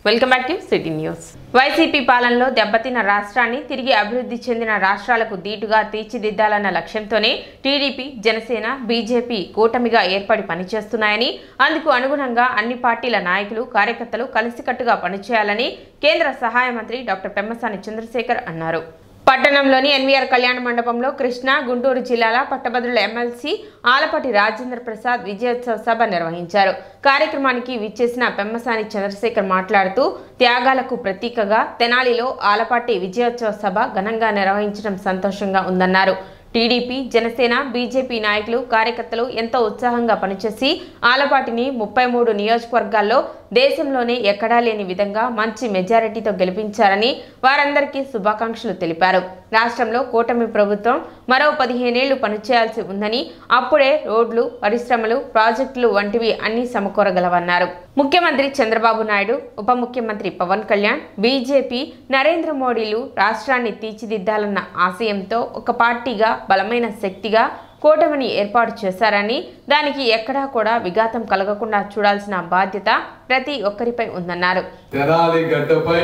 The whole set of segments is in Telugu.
Welcome back to city news. YCP పాలనలో దెబ్బతిన్న రాష్ట్రాన్ని తిరిగి అభివృద్ధి చెందిన రాష్ట్రాలకు దీటుగా తీర్చిదిద్దాలన్న లక్ష్యంతోనే టీడీపీ, జనసేన, బీజేపీ కూటమిగా ఏర్పడి పనిచేస్తున్నాయని, అందుకు అనుగుణంగా అన్ని పార్టీల నాయకులు, కార్యకర్తలు కలిసికట్టుగా పనిచేయాలని కేంద్ర సహాయ మంత్రి డాక్టర్ పెమ్మసాని చంద్రశేఖర్ అన్నారు. పట్టణంలోని ఎన్వీఆర్ కళ్యాణ మండపంలో కృష్ణా, గుంటూరు జిల్లాల పట్టభద్రుల ఎమ్మెల్సీ ఆలపాటి రాజేంద్ర ప్రసాద్ విజయోత్సవ సభ నిర్వహించారు. కార్యక్రమానికి విచ్చేసిన పెమ్మసాని చంద్రశేఖర్ మాట్లాడుతూ, త్యాగాలకు ప్రతీకగా తెనాలిలో ఆలపాటి విజయోత్సవ సభ ఘనంగా నిర్వహించడం సంతోషంగా ఉందన్నారు. టీడీపీ, జనసేన, బీజేపీ నాయకులు, కార్యకర్తలు ఎంతో ఉత్సాహంగా పనిచేసి ఆలపాటిని 33 నియోజకవర్గాల్లో దేశంలోనే ఎక్కడా లేని విధంగా మంచి మెజారిటీతో గెలిపించారని వారందరికీ శుభాకాంక్షలు తెలిపారు. రాష్ట్రంలో కూటమి ప్రభుత్వం మరో 15 ఏళ్లు పనిచేయాల్సి ఉందని, అప్పుడే రోడ్లు, పరిశ్రమలు, ప్రాజెక్టులు వంటివి అన్ని సమకూరగలవన్నారు. ముఖ్యమంత్రి చంద్రబాబు నాయుడు, ఉప ముఖ్యమంత్రి పవన్ కళ్యాణ్, బీజేపీ, నరేంద్ర మోడీలు రాష్ట్రాన్ని తీర్చిదిద్దాలన్న ఆశయంతో ఒక పార్టీగా, బలమైన శక్తిగా కూటమిని ఏర్పాటు చేశారని, దానికి ఎక్కడా కూడా విఘాతం కలగకుండా చూడాల్సిన బాధ్యత ప్రతి ఒక్కరిపై ఉందన్నారు. తెనాలి గడ్డపై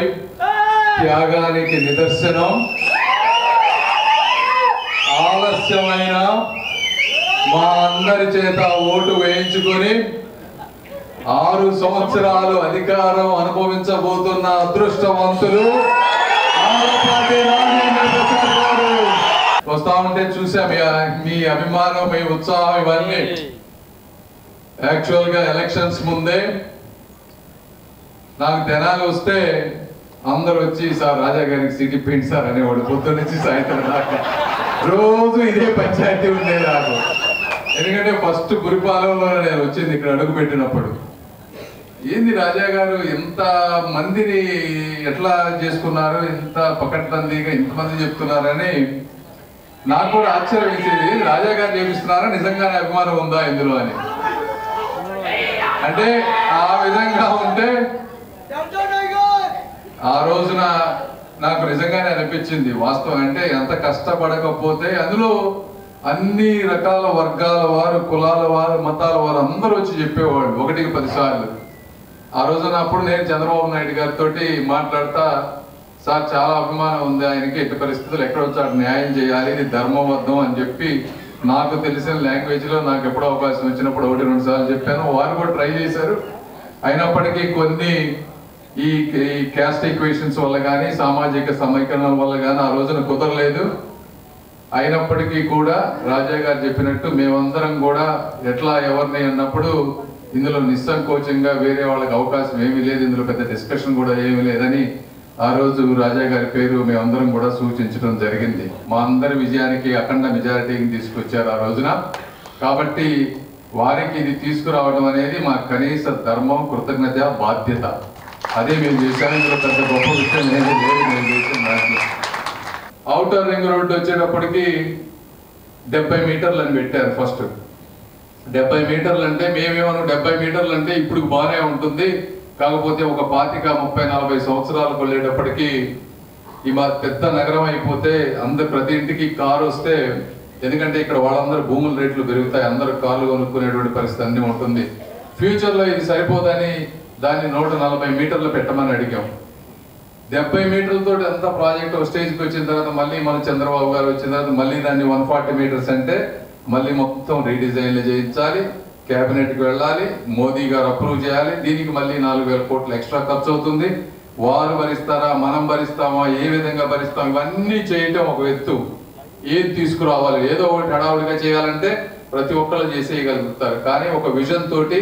త్యాగానికి నిదర్శనం, ఆలస్యమైన మా అందరి చేత ఓటు వేయించుకొని 6 సంవత్సరాలు అధికారం అనుభవించబోతున్న అదృష్టవంతులు ఆలపాటి రాజేంద్ర ప్రసాద్ గారు. వస్తా ఉంటే చూసా మీ అభిమానం, మీ ఉత్సాహం ఇవన్నీ. యాక్చువల్ గా ఎలక్షన్స్ ముందే నాకు తెనాలి వస్తే అందరు వచ్చి, సార్ రాజా గారికి సీట్ ఇప్పిండి సార్ అనేవాడు. పొద్దున్న నుంచి సాయంత్రం దాకా రోజు ఇదే పంచాయతీ ఉండేది నాకు. ఎందుకంటే ఫస్ట్ గురిపాలెంలో నేను వచ్చింది ఇక్కడ అడుగు పెట్టినప్పుడు. ఏంది రాజా గారు ఎంత మందిని ఎట్లా చేసుకున్నారు, ఎంత పకడ్బందీగా ఇంతమంది చెప్తున్నారని నాకు కూడా ఆశ్చర్యం వేసేది. రాజా గారు చేపిస్తున్నారా, నిజంగానే అభిమానం ఉందా ఇందులో అని. అంటే ఆ విధంగా ఉంటే ఆ రోజున నాకు నిజంగానే అనిపించింది. వాస్తవం అంటే ఎంత కష్టపడకపోతే అందులో అన్ని రకాల వర్గాల వారు, కులాల వారు, మతాల వారు అందరూ వచ్చి చెప్పేవాళ్ళు 1కి 10 సార్లు. ఆ రోజున అప్పుడు నేను చంద్రబాబు నాయుడు గారితో మాట్లాడతా, సార్ చాలా అభిమానం ఉంది ఆయనకి, ఎట్టి పరిస్థితులు ఎక్కడ వచ్చాడు న్యాయం చేయాలి, ఇది ధర్మబద్ధం అని చెప్పి నాకు తెలిసిన లాంగ్వేజ్ లో నాకు ఎప్పుడో అవకాశం వచ్చినప్పుడు 1-2 సార్లు చెప్పాను. వారు కూడా ట్రై చేశారు. అయినప్పటికీ కొన్ని ఈ క్యాస్ట్ ఈక్వేషన్స్ వల్ల కానీ, సామాజిక సమీకరణల వల్ల కానీ ఆ రోజున కుదరలేదు. అయినప్పటికీ కూడా రాజా గారు చెప్పినట్టు మేమందరం కూడా ఎట్లా ఎవరిని అన్నప్పుడు ఇందులో నిస్సంకోచంగా వేరే వాళ్ళకి అవకాశం ఏమీ లేదు, ఇందులో పెద్ద డిస్కషన్ కూడా ఏమీ లేదని ఆ రోజు రాజా గారి పేరు మేమందరం కూడా సూచించడం జరిగింది. మా అందరి విజయానికి అఖండ మెజారిటీని తీసుకొచ్చారు ఆ రోజున. కాబట్టి వారికి ఇది తీసుకురావడం అనేది మా కనీస ధర్మం, కృతజ్ఞత, బాధ్యత. అదే మేము చేశాము. ఇందులో పెద్ద గొప్ప విషయం ఏమీ లేదు మేము చేసిన దాంట్లో. ఔటర్ రింగ్ రోడ్డు వచ్చేటప్పటికి 70 మీటర్లు అని పెట్టారు. ఫస్ట్ 70 మీటర్లు అంటే మేమేమన్నా 70 మీటర్లు అంటే ఇప్పుడు బాగానే ఉంటుంది, కాకపోతే ఒక 25-30-40 సంవత్సరాలకు వెళ్ళేటప్పటికి ఈ మా పెద్ద నగరం అయిపోతే అందరు ప్రతి ఇంటికి కారు వస్తే, ఎందుకంటే ఇక్కడ వాళ్ళందరూ భూముల రేట్లు పెరుగుతాయి, అందరూ కార్లు కొనుక్కునేటువంటి పరిస్థితి అన్నీ ఉంటుంది. ఫ్యూచర్లో ఇది సరిపోదని దాన్ని 140 మీటర్లు పెట్టమని అడిగాం. 70 మీటర్లతో ఎంత ప్రాజెక్ట్ స్టేజ్కి వచ్చిన తర్వాత మళ్ళీ మన చంద్రబాబు గారు వచ్చిన తర్వాత మళ్ళీ దాన్ని 140 మీటర్స్ అంటే మళ్ళీ మొత్తం రీడిజైన్లు చేయించాలి, క్యాబినెట్కి వెళ్ళాలి, మోదీ గారు అప్రూవ్ చేయాలి. దీనికి మళ్ళీ 4,000 కోట్లు ఎక్స్ట్రా ఖర్చు అవుతుంది. వారు భరిస్తారా, మనం భరిస్తామా, ఏ విధంగా భరిస్తాం, ఇవన్నీ చేయటం ఒక ఎత్తు. ఏది తీసుకురావాలి, ఏదో ఒకటి హడావుడిగా చేయాలంటే ప్రతి ఒక్కళ్ళు చేసేయగలుగుతారు. కానీ ఒక విజన్ తోటి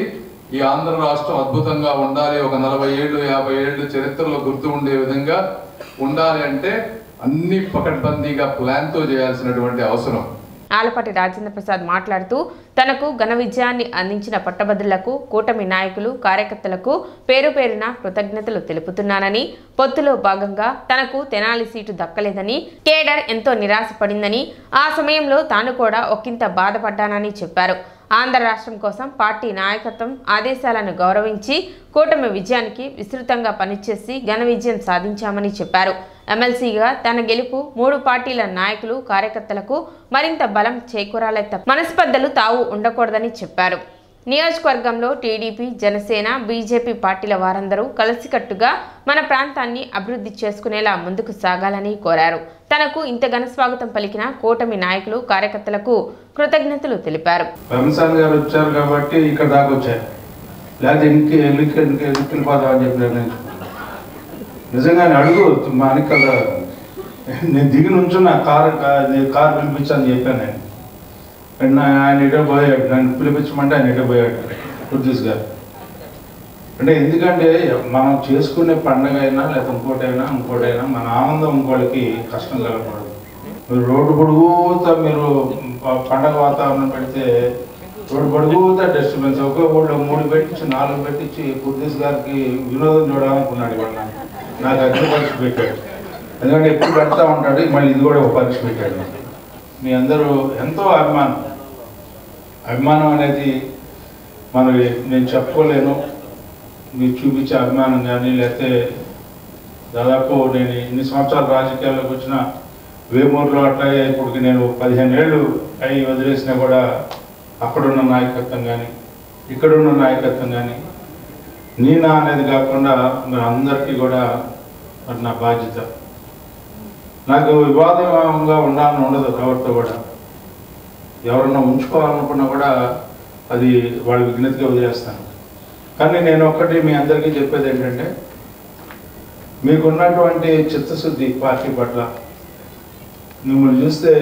ఈ ఆంధ్ర రాష్ట్రం అద్భుతంగా ఉండాలి, ఒక 40 ఏళ్ళు 50 ఏళ్ళు చరిత్రలో గుర్తు ఉండే విధంగా ఉండాలి అంటే అన్ని పకడ్బందీగా ప్లాన్తో చేయాల్సినటువంటి అవసరం. ఆలపాటి రాజేంద్ర ప్రసాద్ మాట్లాడుతూ, తనకు ఘన విజయాన్ని అందించిన పట్టభద్రులకు, కూటమి నాయకులు, కార్యకర్తలకు పేరు పేరున కృతజ్ఞతలు తెలుపుతున్నానని, పొత్తులో భాగంగా తనకు తెనాలి సీటు దక్కలేదని, కేడర్ ఎంతో నిరాశపడిందని, ఆ సమయంలో తాను కూడా ఒకంత బాధపడ్డానని చెప్పారు. ఆంధ్ర రాష్ట్రం కోసం పార్టీ నాయకత్వం ఆదేశాలను గౌరవించి కూటమి విజయానికి విస్తృతంగా పనిచేసి ఘన విజయం సాధించామని చెప్పారు. ఎమ్మెల్సీగా తన గెలుపు 3 పార్టీల నాయకులు, కార్యకర్తలకు మరింత బలం చేకూరాలే తప్ప మనస్పర్ధలు తావు ఉండకూడదని చెప్పారు. నియోజకవర్గంలో టీడీపీ, జనసేన, బీజేపీ పార్టీల వారందరూ కలిసికట్టుగా మన ప్రాంతాన్ని అభివృద్ధి చేసుకునేలా ముందుకు సాగాలని కోరారు. తనకు ఇంత ఘన స్వాగతం పలికిన కూటమి నాయకులు, కార్యకర్తలకు కృతజ్ఞతలు తెలిపారు. రమసాన్ గారు వచ్చారు కాబట్టి ఇక్కడ దాకా వచ్చారు, లేకపోతే వెళ్ళిపోదామని చెప్పి నిజంగానే అడుగు మా అనికల నేను దిగి నుంచున్న కారు పిలిపించని చెప్పాను నేను. ఆయన ఎటో పోయాడు, నన్ను పిలిపించమంటే ఆయన ఎటో పోయాడు కుర్దీస్ గారు. అంటే ఎందుకంటే మనం చేసుకునే పండగ అయినా లేకపోతే ఇంకోటైనా మన ఆనందం ఇంకోళ్ళకి కష్టం కలగకూడదు. మీరు రోడ్డు పొడుగుతా మీరు పండగ వాతావరణం పెడితే రోడ్డు పొడుగుతా డిస్టర్బెన్స్. ఒకే ఊళ్ళో 3 పెట్టించి 4 పెట్టించి కుర్దీస్ గారికి వినోదం చూడాలనుకున్నాడు. ఇవాళ నాకు అగ్ని పరీక్ష పెట్టాడు, ఎందుకంటే ఎప్పుడు పెడతా ఉంటాడు. మళ్ళీ ఇది కూడా ఒక పరీక్ష పెట్టాడు. మీ అందరూ ఎంతో అభిమానం అనేది నేను చెప్పుకోలేను. మీరు చూపించే అభిమానం కానీ, లేకపోతే దాదాపు నేను ఇన్ని సంవత్సరాలు రాజకీయాల్లోకి వచ్చిన వేమూరులో అట్లాగే ఇప్పటికి నేను 15 ఏళ్ళు అయి వదిలేసినా కూడా అక్కడున్న నాయకత్వం కానీ, ఇక్కడున్న నాయకత్వం కానీ నా అనేది కాకుండా మరి అందరికీ కూడా మరి నా బాధ్యత. నాకు వివాదంగా ఉండాలని ఉండదు ఎవరితో కూడా. ఎవరన్నా ఉంచుకోవాలనుకున్నా కూడా అది వాళ్ళ విజ్ఞతగా వదిలేస్తాను. కానీ నేను ఒక్కటి మీ అందరికీ చెప్పేది ఏంటంటే, మీకున్నటువంటి చిత్తశుద్ధి పార్టీ పట్ల, మిమ్మల్ని చూస్తే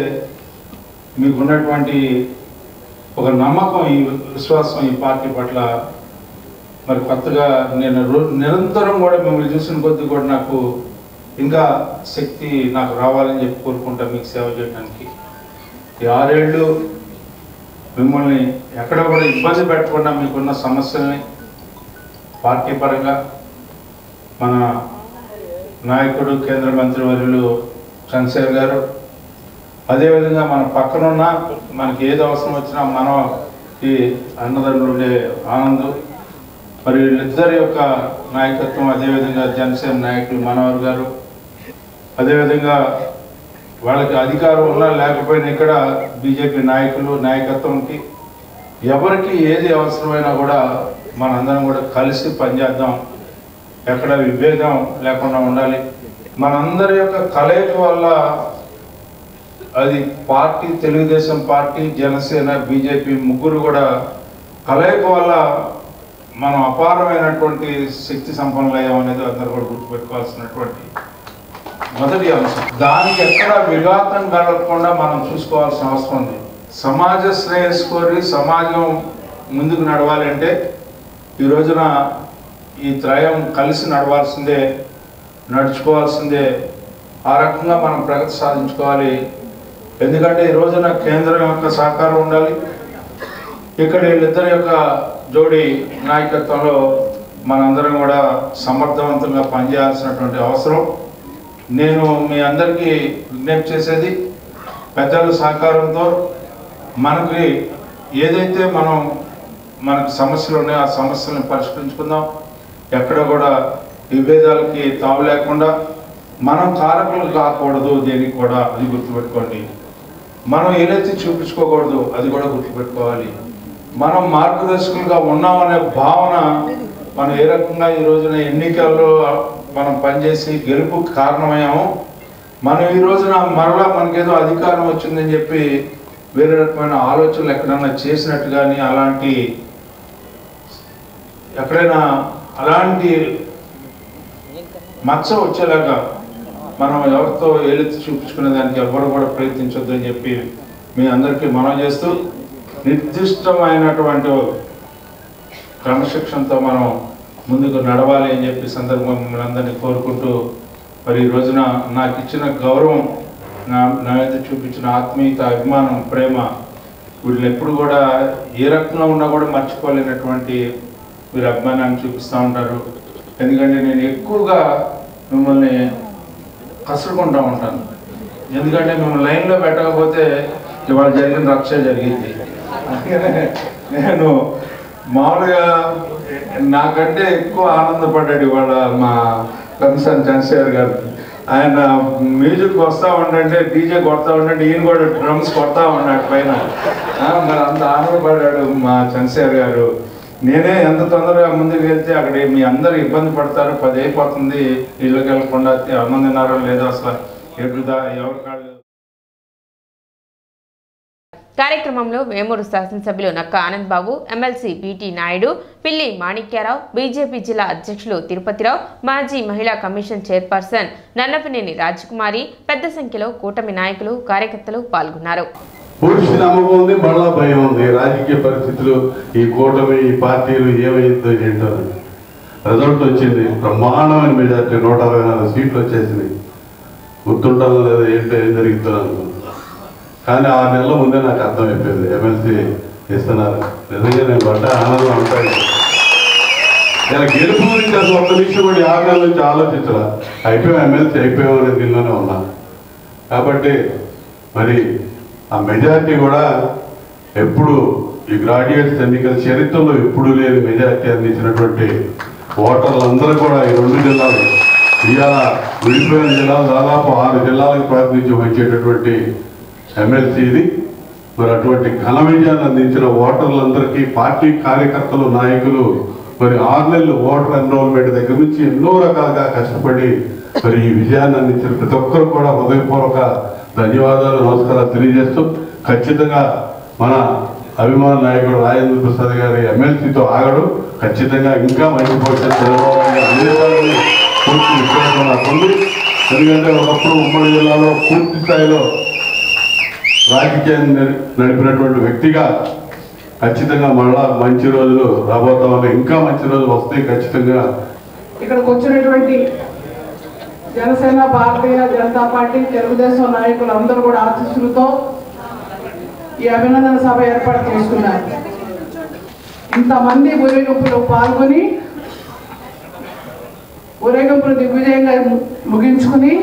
మీకున్నటువంటి ఒక నమ్మకం, ఈ విశ్వాసం ఈ పార్టీ పట్ల మరి కొత్తగా నేను నిరంతరం కూడా మిమ్మల్ని చూసిన కొద్దీ కూడా నాకు ఇంకా శక్తి నాకు రావాలని చెప్పి కోరుకుంటా మీకు సేవ చేయడానికి. ఈ 6 ఏళ్ళు మిమ్మల్ని ఎక్కడ కూడా ఇబ్బంది పెట్టకుండా మీకున్న సమస్యల్ని పార్టీ పరంగా మన నాయకుడు కేంద్ర మంత్రి వర్యులు చంద్రశేఖర్ గారు, అదేవిధంగా మన పక్కనున్న మనకి ఏది అవసరం వచ్చినా మనం ఈ అన్నదమ్ములు ఉండే ఆనంద్, మరి వీళ్ళిద్దరి యొక్క నాయకత్వం, అదేవిధంగా జనసేన నాయకులు మనోహర్ గారు, అదేవిధంగా వాళ్ళకి అధికారం ఉన్నా లేకపోయినా ఇక్కడ బీజేపీ నాయకత్వంకి ఎవరికి ఏది అవసరమైనా కూడా మనందరం కూడా కలిసి పనిచేద్దాం. ఎక్కడ విభేదం లేకుండా ఉండాలి. మనందరి యొక్క కలయిక వల్ల అది party, Telugu Desam party, Janasena, BJP ముగ్గురు కూడా కలయిక వల్ల మనం అపారమైనటువంటి శక్తి సంపన్నులయ్యాం అనేది అందరూ కూడా గుర్తుపెట్టుకోవాల్సినటువంటి మొదటి అంశం. దానికి ఎక్కడ విఘాతం కలగకుండా మనం చూసుకోవాల్సిన అవసరం ఉంది. సమాజ శ్రేయస్సు కోరి సమాజం ముందుకు నడవాలంటే ఈ రోజున ఈ త్రయం కలిసి నడుచుకోవాల్సిందే. ఆ రకంగా మనం ప్రగతి సాధించుకోవాలి. ఎందుకంటే ఈ రోజున కేంద్రం యొక్క సహకారం ఉండాలి. ఇక్కడ వీళ్ళిద్దరి యొక్క జోడి నాయకత్వంలో మనందరం కూడా సమర్థవంతంగా పనిచేయాల్సినటువంటి అవసరం. నేను మీ అందరికీ విజ్ఞప్తి చేసేది, పెద్దల సహకారంతో మనకి ఏదైతే మనకు సమస్యలు ఉన్నాయో ఆ సమస్యలను పరిష్కరించుకుందాం. ఎక్కడ కూడా విభేదాలకి తావు లేకుండా మనం కారకులు కాకూడదు. దేనికి కూడా అది గుర్తుపెట్టుకోండి. మనం ఏదైతే చూపించుకోకూడదు అది కూడా గుర్తుపెట్టుకోవాలి. మనం మార్గదర్శకులుగా ఉన్నామనే భావన మనం ఏ రకంగా ఈ రోజున ఎన్నికల్లో మనం పనిచేసి గెలుపుకి కారణమయ్యాము. మనం ఈ రోజున మరలా మనకేదో అధికారం వచ్చిందని చెప్పి వేరే రకమైన ఆలోచనలు ఎక్కడన్నా చేసినట్టు కానీ ఎక్కడైనా అలాంటి మచ్చ వచ్చేలాగా మనం ఎవరితో ఏలెత్తి చూపించుకునే దానికి ఎవరు కూడా ప్రయత్నించొద్దు అని చెప్పి మీ అందరికీ మనవి చేస్తూ, నిర్దిష్టమైనటువంటి క్రమశిక్షణతో మనం ముందుకు నడవాలి అని చెప్పి సందర్భంగా మిమ్మల్ని అందరినీ కోరుకుంటూ, మరి ఈ రోజున నాకు ఇచ్చిన గౌరవం, నా మీద చూపించిన ఆత్మీయత, అభిమానం, ప్రేమ, వీళ్ళు ఎప్పుడు కూడా ఏ రకంగా ఉన్నా కూడా మర్చిపోలేనటువంటి మీరు అభిమానాన్ని చూపిస్తూ ఉంటారు. ఎందుకంటే నేను ఎక్కువగా మిమ్మల్ని కసురుకుంటూ ఉంటాను. ఎందుకంటే మిమ్మల్ని లైన్లో పెట్టకపోతే ఇవాళ జరిగిన రక్ష జరిగింది. నేను మామూలుగా నాకంటే ఎక్కువ ఆనందపడ్డాడు ఇవాళ మా కమిషన్ చంద్రశేఖర్ గారు. ఆయన మ్యూజిక్ వస్తూ ఉండంటే డీజే కొడతా ఉండంటే ఈయన కూడా డ్రమ్స్ కొడతా ఉన్నాడు పైన. మరి అంత ఆనందపడ్డాడు మా చంద్రశేఖర్ గారు. నేనే ఎంత తొందరగా ముందుకు వెళ్తే అక్కడ మీ అందరూ ఇబ్బంది పడతారు, 10 అయిపోతుంది, ఇళ్ళకి వెళ్ళకుండా అన్నం తిన్నారో లేదో అసలు ఎదుగుదా ఎవరి కాళ్ళు. కార్యక్రమంలో వేమూరు శాసనసభ్యులు నక్క ఆనంద్ బాబు, ఎమ్మెల్సీ బీటీ నాయుడు, పిల్లి మాణిక్యారావు, బీజేపీ జిల్లా అధ్యక్షులు తిరుపతిరావు, మాజీ మహిళా కమిషన్ చైర్పర్సన్ నన్నపనేని రాజకుమారి, పెద్ద సంఖ్యలో కూటమి నాయకులు, కార్యకర్తలు పాల్గొన్నారు. పూర్తి నమ్మకం ఉంది, మళ్ళా భయం ఉంది. రాజకీయ పరిస్థితులు, ఈ కూటమి, ఈ పార్టీలు ఏమైందో ఏంటో. రిజల్ట్ వచ్చింది, బ్రహ్మాండమైన మెజార్టీ, 164 సీట్లు వచ్చేసింది. గుర్తుంటాలో లేదా ఏంటో ఏం జరుగుతుందో అనుకున్నాను. కానీ 6 నెలల ముందే నాకు అర్థమైపోయింది ఎమ్మెల్సీ ఇస్తున్నారు. నిజంగా నేను పడ్డ ఆనందం ఉంటాయి. నేను గెలుపు గురించి అసలు ఒక్క నిమిషం కూడా 6 నెలల నుంచి ఆలోచించరా. అయిపోయాం, ఎమ్మెల్సీ అయిపోయామనే దీనిలోనే ఉన్నా. కాబట్టి మరి ఆ మెజార్టీ కూడా ఎప్పుడు ఈ గ్రాడ్యుయేట్స్ ఎన్నికల చరిత్రలో ఎప్పుడు లేని మెజార్టీ అందించినటువంటి ఓటర్లందరూ కూడా ఈ 2 జిల్లాలు, ఇవాళ విడిపోయిన జిల్లాలు దాదాపు 6 జిల్లాలకు ప్రాతినిధ్యం వహించేటటువంటి ఎమ్మెల్సీ ఇది. మరి అటువంటి ఘన విజయాన్ని అందించిన ఓటర్లందరికీ పార్టీ కార్యకర్తలు, నాయకులు మరి 6 నెలలు ఓటర్ ఎన్రోల్మెంట్ దగ్గర నుంచి ఎన్నో రకాలుగా కష్టపడి మరి ఈ విజయాన్ని అందించిన ప్రతి ఒక్కరు కూడా హృదయపూర్వక ధన్యవాదాలు, నమస్కారాలు తెలియజేస్తూ, ఖచ్చితంగా మన అభిమాన నాయకుడు రాజేంద్ర ప్రసాద్ గారి ఎమ్మెల్సీతో ఆగడు. ఖచ్చితంగా ఇంకా మంచి భవిష్యత్తు పూర్తి విశ్వాసం నాకుంది. ఎందుకంటే ఒకప్పుడు ఉమ్మడి జిల్లాలో పూర్తి స్థాయిలో రాజకీయాన్ని నడిపినటువంటి వ్యక్తిగా ఖచ్చితంగా మళ్ళా మంచి రోజులు రాబోతామని, ఇంకా మంచి రోజులు వస్తాయి ఖచ్చితంగా. ఇక్కడికి వచ్చినటువంటి జనసేన, భారతీయ జనతా పార్టీ, తెలుగుదేశం నాయకులు అందరూ కూడా ఆశీస్సులతో ఈ అభినందన సభ ఏర్పాటు చేసుకున్నారు. ఇంతమంది ఊరేగింపులు పాల్గొని ఊరేగింపులు దిగ్విజయంగా ముగించుకుని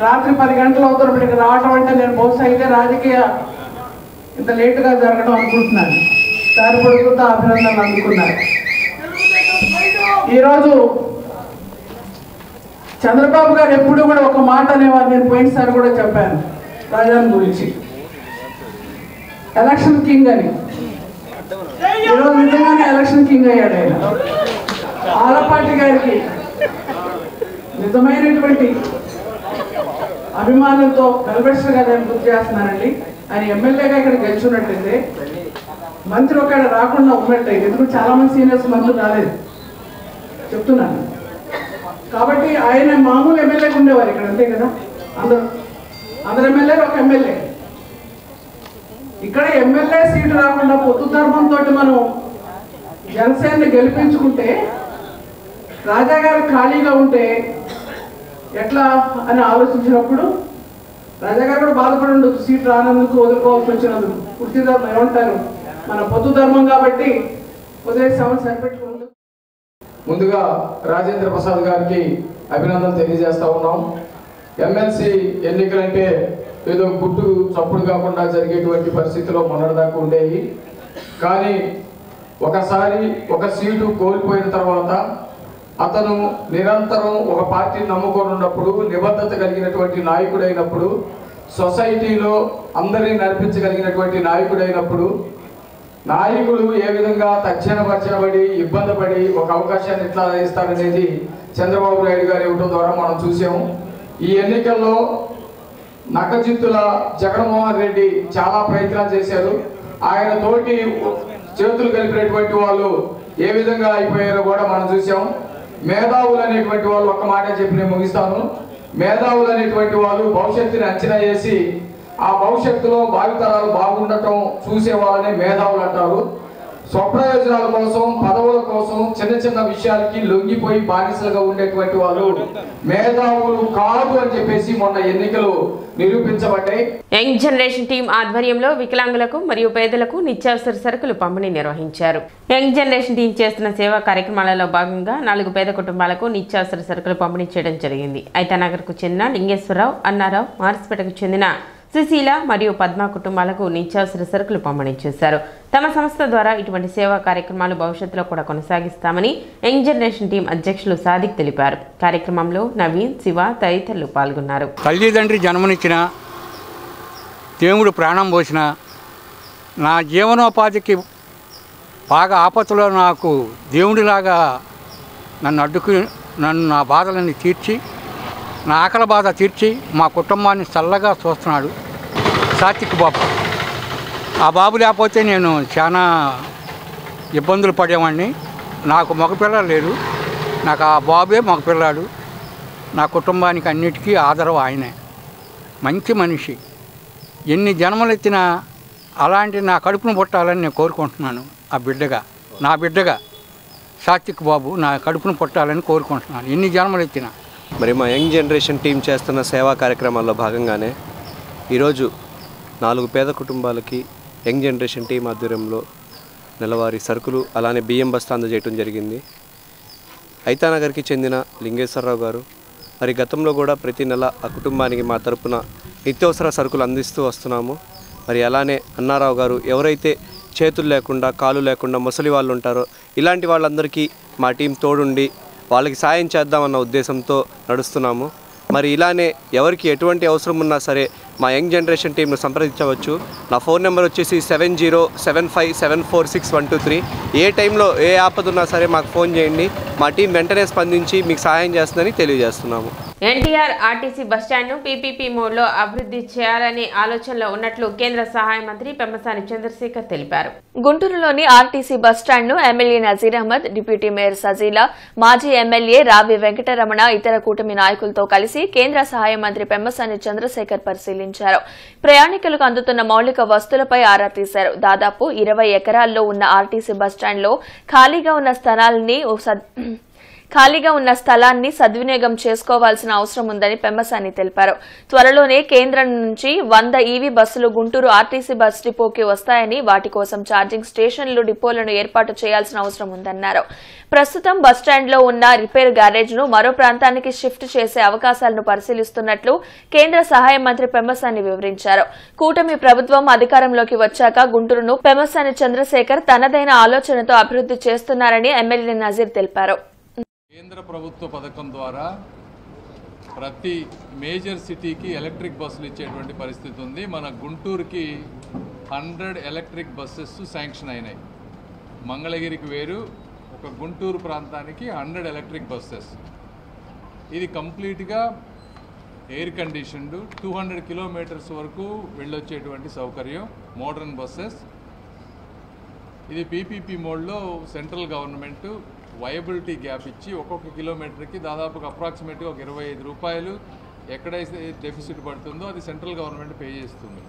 రాత్రి 10 గంటల అవుతారు ఇక్కడికి రావటం అంటే నేను బహుశా అయితే రాజకీయ ఇంత లేటుగా జరగడం అనుకుంటున్నాను. దాని పొడుగుతో అభినందనలు అందుకున్నారు. ఈరోజు చంద్రబాబు గారు ఎప్పుడు కూడా ఒక మాట అనేవారు. నేను పోయినసారి కూడా చెప్పాను రాజాని గురించి, ఎలక్షన్ కింగ్ అని. ఈరోజు నిజంగానే ఎలక్షన్ కింగ్ అయ్యాడు ఆయన. ఆలపాటి గారికి నిజమైనటువంటి అభిమానులతో వెల్బెస్టర్గా నేను గుర్తు చేస్తున్నానండి. ఆయన ఎమ్మెల్యేగా ఇక్కడ గెలుచున్నట్టయితే, మంత్రి ఒక రాకుండా ఉన్నట్టయితే, ఎందుకంటే చాలా మంది సీనియర్స్ మంత్రులు రాలేదు చెప్తున్నాను. కాబట్టి ఆయన మామూలు ఎమ్మెల్యేగా ఉండేవారు ఇక్కడ, అంతే కదా. అందరు ఎమ్మెల్యేలు ఒక ఎమ్మెల్యే. ఇక్కడ ఎమ్మెల్యే సీటు రాకుండా పొత్తు ధర్మంతో మనం జనసేనని గెలిపించుకుంటే, రాజా గారు ఖాళీగా ఉంటే ఎట్లా అని ఆలోచించినప్పుడు రాజా గారు కూడా బాధపడి ఉండొచ్చు, సీట్ రానందుకు, వదులుకోవాల్సి వచ్చినందుకు. పూర్తి ధర్మం ఏమంటారు, మన పొత్తు ధర్మం కాబట్టి వదిలేసామని సరిపెట్టుకుంటూ. ముందుగా రాజేంద్ర ప్రసాద్ గారికి అభినందనలు తెలియజేస్తా ఉన్నాం. ఎమ్మెల్సీ ఎన్నికలంటే ఏదో గుట్టు చప్పుడు కాకుండా జరిగేటువంటి పరిస్థితిలో మొన్నటిదాకా ఉండేవి. కానీ ఒకసారి ఒక సీటు కోల్పోయిన తర్వాత అతను నిరంతరం ఒక పార్టీని నమ్ముకొని ఉన్నప్పుడు, నిబద్ధత కలిగినటువంటి నాయకుడైనప్పుడు, సొసైటీలో అందరినీ నడిపించగలిగినటువంటి నాయకుడైనప్పుడు, నాయకుడు ఏ విధంగా తక్షణపరచబడి ఇబ్బంది పడి ఒక అవకాశాన్ని ఎట్లా ఇస్తారనేది చంద్రబాబు నాయుడు గారు ఇవ్వడం ద్వారా మనం చూసాము. ఈ ఎన్నికల్లో నక్కజిత్తుల జగన్మోహన్ రెడ్డి చాలా ప్రయత్నాలు చేశారు. ఆయన తోటి చేతులు కలిపినటువంటి వాళ్ళు ఏ విధంగా అయిపోయారో కూడా మనం చూసాం. మేధావులు అనేటువంటి వాళ్ళు ఒక్క మాట చెప్పి నేను ముగిస్తాను. మేధావులు అనేటువంటి వాళ్ళు భవిష్యత్తుని అంచనా వేసి ఆ భవిష్యత్తులో భావితరాలు బాగుండటం చూసే వాళ్ళని మేధావులు అంటారు. స్వప్రయోజనాల కోసం, పదవుల కోసం, చిన్న చిన్న విషయాలకి లొంగిపోయి బానిసలుగా ఉండేటువంటి వాళ్ళు మేధావులు కాదు అని చెప్పేసి మొన్న ఎన్నికలు నిరూపించబడ్డాయి. యంగ్ జనరేషన్ టీం ఆధ్వర్యంలో వికలాంగులకు మరియు పేదలకు నిత్యావసర సరుకులు పంపిణీ నిర్వహించారు. యంగ్ జనరేషన్ టీం చేస్తున్న సేవా కార్యక్రమాలలో భాగంగా 4 పేద కుటుంబాలకు నిత్యావసర సరుకులు పంపిణీ చేయడం జరిగింది. ఐతానగర్కు చెందిన లింగేశ్వరరావు, అన్నారావు, మార్స్పేటకు చెందిన సుశీల మరియు పద్మ కుటుంబాలకు నిత్యావసర సరుకులు పంపిణీ చేశారు. తమ సంస్థ ద్వారా ఇటువంటి సేవా కార్యక్రమాలు భవిష్యత్తులో కూడా కొనసాగిస్తామని యంగ్ జనరేషన్ టీం అధ్యక్షులు సాదిక్ తెలిపారు. కార్యక్రమంలో నవీన్, శివ తదితరులు పాల్గొన్నారు. తల్లిదండ్రి జన్మనిచ్చిన, దేవుడు ప్రాణం పోసిన, నా జీవనోపాధికి బాగా ఆపత్తులో నాకు దేవుడిలాగా నన్ను నా బాధలని తీర్చి, నా ఆకలి బాధ తీర్చి మా కుటుంబాన్ని చల్లగా చూస్తున్నాడు సాత్విక్ బాబు. ఆ బాబు లేకపోతే నేను చాలా ఇబ్బందులు పడేవాడిని. నాకు మగపిల్లలు లేరు, నాకు ఆ బాబే మగపిల్లాడు. నా కుటుంబానికి అన్నిటికీ ఆదరవు ఆయనే. మంచి మనిషి. ఎన్ని జన్మలు ఎత్తినా అలాంటి నా కడుపును పుట్టాలని నేను కోరుకుంటున్నాను. ఆ బిడ్డగా, నా బిడ్డగా సాత్విక్ బాబు నా కడుపును పుట్టాలని కోరుకుంటున్నాను ఎన్ని జన్మలు ఎత్తినా. మరి మా యంగ్ జనరేషన్ టీం చేస్తున్న సేవా కార్యక్రమాల్లో భాగంగానే ఈరోజు 4 పేద కుటుంబాలకి యంగ్ జనరేషన్ టీం ఆధ్వర్యంలో నెలవారీ సరుకులు అలానే బియ్యం బస్తా అందజేయడం జరిగింది. ఐతానగర్కి చెందిన లింగేశ్వరరావు గారు మరి గతంలో కూడా ప్రతి నెల ఆ కుటుంబానికి మా తరపున నిత్యావసర సరుకులు అందిస్తూ వస్తున్నాము. మరి అలానే అన్నారావు గారు ఎవరైతే చేతులు లేకుండా కాళ్ళు లేకుండా ముసలి వాళ్ళు ఉంటారో ఇలాంటి వాళ్ళందరికీ మా టీం తోడుండి వాళ్ళకి సాయం చేద్దామన్న ఉద్దేశంతో నడుస్తున్నాము. మరి ఇలానే ఎవరికి ఎటువంటి అవసరం ఉన్నా సరే మా యంగ్ జనరేషన్ టీంను సంప్రదించవచ్చు. నా ఫోన్ నెంబర్ వచ్చేసి 7075746123. ఏ టైంలో ఏ ఆపద ఉన్నా సరే మాకు ఫోన్ చేయండి. మా టీం వెంటనే స్పందించి మీకు సహాయం చేస్తుందని తెలియజేస్తున్నాము. ఎన్టీఆర్ ఆర్టీసీ బస్టాండ్ను పీపీపీ మోడ్లో అభివృద్ధి చేయాలనే ఆలోచనలో ఉన్నట్లు కేంద్ర సహాయ మంత్రి పెమ్మసాని చంద్రశేఖర్ తెలిపారు. గుంటూరులోని ఆర్టీసీ బస్టాండ్ను MLA Nazeer Ahmed, deputy mayor Sajila, మాజీ ఎమ్మెల్యే రావి వెంకటరమణ ఇతర కూటమి నాయకులతో కలిసి కేంద్ర సహాయ మంత్రి పెమ్మసాని చంద్రశేఖర్ పరిశీలించారు. ప్రయాణికులకు అందుతున్న మౌలిక వస్తువులపై ఆరా తీశారు. దాదాపు 20 ఎకరాల్లో ఉన్న ఆర్టీసీ బస్టాండ్లో ఖాళీగా ఉన్న స్థలాన్ని సద్వినియోగం చేసుకోవాల్సిన అవసరం ఉందని పెమ్మసాని తెలిపారు. త్వరలోనే కేంద్రం నుంచి 100 ఈవీ బస్సులు గుంటూరు ఆర్టీసీ బస్ డిపోకి వస్తాయని, వాటి కోసం ఛార్జింగ్ స్టేషన్లు, డిపోలను ఏర్పాటు చేయాల్సిన అవసరం ఉందన్నారు. ప్రస్తుతం బస్టాండ్లో ఉన్న రిపేర్ గ్యారేజ్ను మరో ప్రాంతానికి షిఫ్ట్ చేసే అవకాశాలను పరిశీలిస్తున్నట్లు కేంద్ర సహాయ మంత్రి పెమ్మసాని వివరించారు. కూటమి ప్రభుత్వం అధికారంలోకి వచ్చాక గుంటూరును పెమ్మసాని చంద్రశేఖర్ తనదైన ఆలోచనతో అభివృద్ధి చేస్తున్నారని ఎమ్మెల్యే నజీర్ తెలిపారు. కేంద్ర ప్రభుత్వ పథకం ద్వారా ప్రతి మేజర్ సిటీకి ఎలక్ట్రిక్ బస్సులు ఇచ్చేటువంటి పరిస్థితి ఉంది. మన గుంటూరుకి 100 ఎలక్ట్రిక్ బస్సెస్ శాంక్షన్ అయినాయి. మంగళగిరికి వేరు, ఒక గుంటూరు ప్రాంతానికి 100 ఎలక్ట్రిక్ బస్సెస్. ఇది కంప్లీట్గా ఎయిర్ కండిషన్డ్, 200 కిలోమీటర్స్ వరకు వెళ్ళొచ్చేటువంటి సౌకర్యం, మోడర్న్ బస్సెస్. ఇది పీపీపీ మోడ్లో సెంట్రల్ గవర్నమెంట్ వయబిలిటీ గ్యాప్ ఇచ్చి ఒక్కొక్క కిలోమీటర్కి దాదాపుగా అప్రాక్సిమేట్గా ఒక 25 రూపాయలు ఎక్కడైతే డెఫిసిట్ పడుతుందో అది సెంట్రల్ గవర్నమెంట్ పే చేస్తుంది.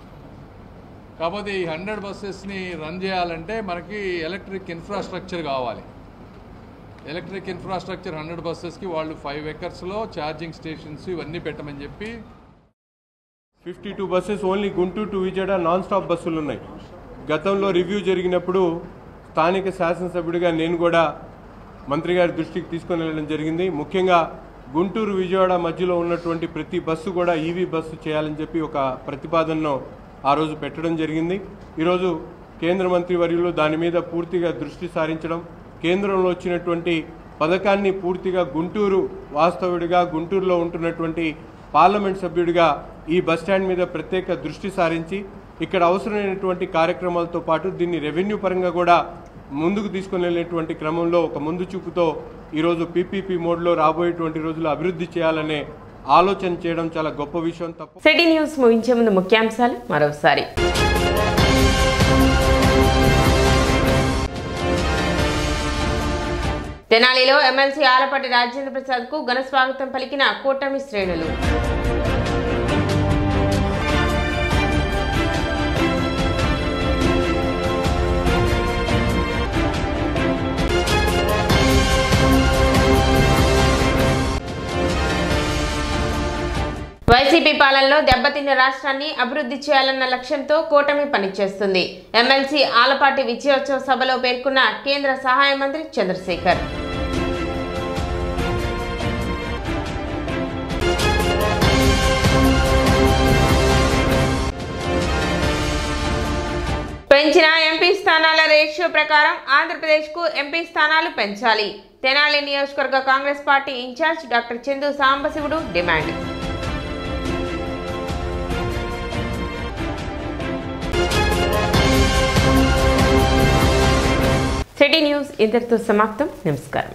కాకపోతే ఈ 100 బస్సెస్ని రన్ చేయాలంటే మనకి ఎలక్ట్రిక్ ఇన్ఫ్రాస్ట్రక్చర్ కావాలి. ఎలక్ట్రిక్ ఇన్ఫ్రాస్ట్రక్చర్ 100 బస్సెస్కి వాళ్ళు 5 ఎకర్స్లో ఛార్జింగ్ స్టేషన్స్ ఇవన్నీ పెట్టమని చెప్పి 52 buses only Guntur to Vijayawada non stop బస్సులు ఉన్నాయి. గతంలో రివ్యూ జరిగినప్పుడు స్థానిక శాసనసభ్యుడిగా నేను కూడా మంత్రి గారి దృష్టికి తీసుకొని వెళ్ళడం జరిగింది. ముఖ్యంగా గుంటూరు విజయవాడ మధ్యలో ఉన్నటువంటి ప్రతి బస్సు కూడా ఈవీ బస్సు చేయాలని చెప్పి ఒక ప్రతిపాదనను ఆ రోజు పెట్టడం జరిగింది. ఈరోజు కేంద్ర మంత్రి వర్యులు దాని మీద పూర్తిగా దృష్టి సారించడం, కేంద్రంలో వచ్చినటువంటి పథకాన్ని పూర్తిగా గుంటూరు వాస్తవుడిగా, గుంటూరులో ఉంటున్నటువంటి పార్లమెంట్ సభ్యుడిగా ఈ బస్టాండ్ మీద ప్రత్యేక దృష్టి సారించి ఇక్కడ అవసరమైనటువంటి కార్యక్రమాలతో పాటు దీన్ని రెవెన్యూ పరంగా కూడా ముందుకు తీసుకుని వెళ్ళేటువంటి క్రమంలో ఒక ముందు చూపుతో ఈరోజు పీపీపీ మోడ్లో రాబోయేటువంటి రోజులు అభివృద్ధి చేయాలనే ఆలోచన చేయడం చాలా గొప్ప విషయం. సిటీ న్యూస్ ముగించే ముందు ముఖ్యాంశాలు మరోసారి. తెనాలిలో ఎమ్మెల్సీ ఆలపాటి రాజేంద్ర ప్రసాద్ కు ఘన స్వాగతం పలికిన కూటమి శ్రేణులు. వైసీపీ పాలనలో దెబ్బతిన్న రాష్ట్రాన్ని అభివృద్ధి చేయాలన్న లక్ష్యంతో కూటమి పనిచేస్తుంది. ఎమ్మెల్సీ ఆలపాటి విజయోత్సవ సభలో పేర్కొన్న కేంద్ర సహాయ మంత్రి చంద్రశేఖర్. రేషియో ప్రకారం ఆంధ్రప్రదేశ్కు ఎంపీ స్థానాలు పెంచాలి. తెనాలి నియోజకవర్గ Congress party incharge doctor Chandu Sambasivudu demand. City news ఇంతటితో సమాప్తం. నమస్కారం.